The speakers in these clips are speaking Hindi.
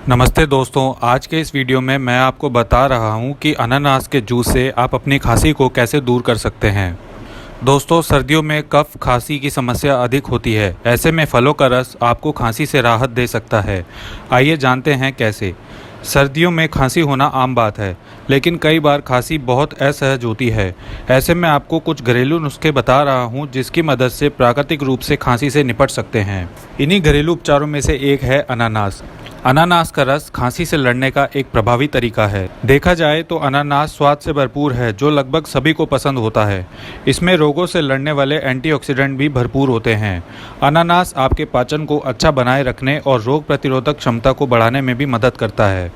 नमस्ते दोस्तों, आज के इस वीडियो में मैं आपको बता रहा हूं कि अनानास के जूस से आप अपनी खांसी को कैसे दूर कर सकते हैं। दोस्तों, सर्दियों में कफ खांसी की समस्या अधिक होती है। ऐसे में फलों का रस आपको खांसी से राहत दे सकता है। आइए जानते हैं कैसे। सर्दियों में खांसी होना आम बात है, लेकिन कई बार खांसी बहुत असहज होती है। ऐसे में आपको कुछ घरेलू नुस्खे बता रहा हूं, जिसकी मदद से प्राकृतिक रूप से खांसी से निपट सकते हैं। इन्हीं घरेलू उपचारों में से एक है अनानास। अनानास का रस खांसी से लड़ने का एक प्रभावी तरीका है। देखा जाए तो अनानास स्वाद से भरपूर है, जो लगभग सभी को पसंद होता है। इसमें रोगों से लड़ने वाले एंटीऑक्सीडेंट भी भरपूर होते हैं। अनानास आपके पाचन को अच्छा बनाए रखने और रोग प्रतिरोधक क्षमता को बढ़ाने में भी मदद करता है।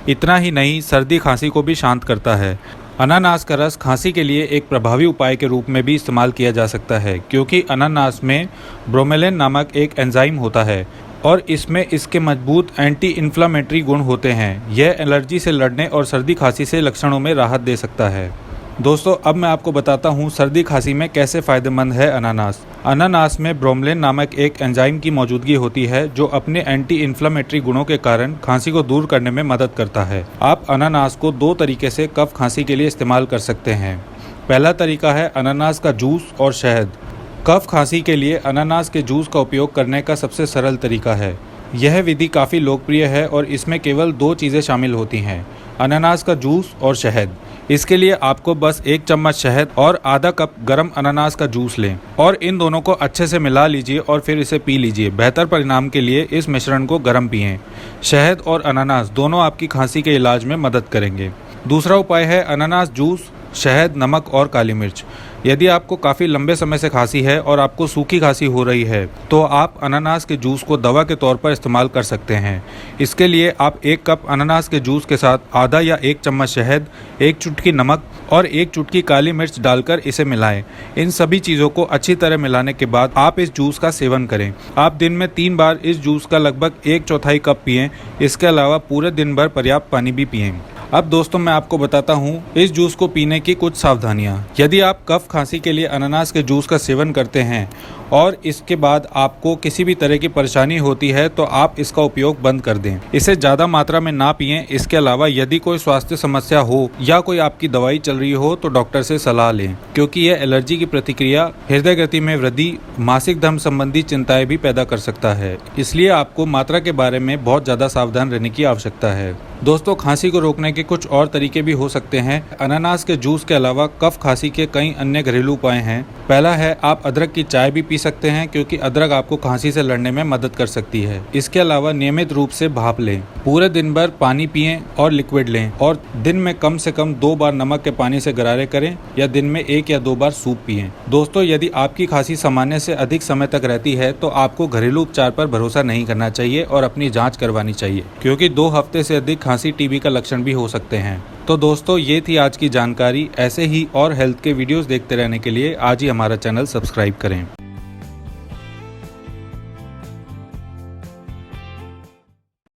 इतना ही नहीं, सर्दी खांसी को भी शांत करता है। अनानास का रस खांसी के लिए एक प्रभावी उपाय के रूप में भी इस्तेमाल किया जा सकता है, क्योंकि अनानास में ब्रोमेलिन नामक एक एंजाइम होता है और इसमें इसके मजबूत एंटी इन्फ्लामेटरी गुण होते हैं। यह एलर्जी से लड़ने और सर्दी खांसी से लक्षणों में राहत दे सकता है। दोस्तों, अब मैं आपको बताता हूँ सर्दी खांसी में कैसे फ़ायदेमंद है अनानास। अनानास में ब्रोमेलिन नामक एक एंजाइम की मौजूदगी होती है, जो अपने एंटी इन्फ्लामेटरी गुणों के कारण खांसी को दूर करने में मदद करता है। आप अनानास को दो तरीके से कफ खांसी के लिए इस्तेमाल कर सकते हैं। पहला तरीका है अनानास का जूस और शहद। कफ खांसी के लिए अनानास के जूस का उपयोग करने का सबसे सरल तरीका है। यह विधि काफ़ी लोकप्रिय है और इसमें केवल दो चीज़ें शामिल होती हैं, अनानास का जूस और शहद। इसके लिए आपको बस 1 चम्मच शहद और आधा कप गर्म अनानास का जूस लें और इन दोनों को अच्छे से मिला लीजिए और फिर इसे पी लीजिए। बेहतर परिणाम के लिए इस मिश्रण को गर्म पिएं। शहद और अनानास दोनों आपकी खांसी के इलाज में मदद करेंगे। दूसरा उपाय है अनानास जूस, शहद, नमक और काली मिर्च। यदि आपको काफ़ी लंबे समय से खांसी है और आपको सूखी खांसी हो रही है, तो आप अनानास के जूस को दवा के तौर पर इस्तेमाल कर सकते हैं। इसके लिए आप 1 कप अनानास के जूस के साथ आधा या 1 चम्मच शहद, 1 चुटकी नमक और 1 चुटकी काली मिर्च डालकर इसे मिलाएं। इन सभी चीज़ों को अच्छी तरह मिलाने के बाद आप इस जूस का सेवन करें। आप दिन में 3 बार इस जूस का लगभग 1/4 कप पिएं। इसके अलावा पूरे दिन भर पर्याप्त पानी भी पिएं। अब दोस्तों, मैं आपको बताता हूँ इस जूस को पीने की कुछ सावधानियाँ। यदि आप कफ खांसी के लिए अनानास के जूस का सेवन करते हैं और इसके बाद आपको किसी भी तरह की परेशानी होती है, तो आप इसका उपयोग बंद कर दें। इसे ज़्यादा मात्रा में ना पिएं। इसके अलावा यदि कोई स्वास्थ्य समस्या हो या कोई आपकी दवाई चल रही हो, तो डॉक्टर से सलाह लें, क्योंकि यह एलर्जी की प्रतिक्रिया, हृदय गति में वृद्धि, मासिक धर्म संबंधी चिंताएं भी पैदा कर सकता है। इसलिए आपको मात्रा के बारे में बहुत ज़्यादा सावधान रहने की आवश्यकता है। दोस्तों, खांसी को रोकने के कुछ और तरीके भी हो सकते हैं। अनानास के जूस के अलावा कफ खांसी के कई अन्य घरेलू उपाय हैं। पहला है आप अदरक की चाय भी पी सकते हैं, क्योंकि अदरक आपको खांसी से लड़ने में मदद कर सकती है। इसके अलावा नियमित रूप से भाप लें, पूरे दिन भर पानी पिएं और लिक्विड लें, और दिन में कम से कम 2 बार नमक के पानी से गरारे करें या दिन में 1 या 2 बार सूप पिएं। दोस्तों, यदि आपकी खांसी सामान्य से अधिक समय तक रहती है, तो आपको घरेलू उपचार पर भरोसा नहीं करना चाहिए और अपनी जाँच करवानी चाहिए, क्योंकि 2 हफ्ते से अधिक खांसी टीबी का लक्षण भी हो सकते हैं। तो दोस्तों, ये थी आज की जानकारी। ऐसे ही और हेल्थ के वीडियोस देखते रहने के लिए आज ही हमारा चैनल सब्सक्राइब करें।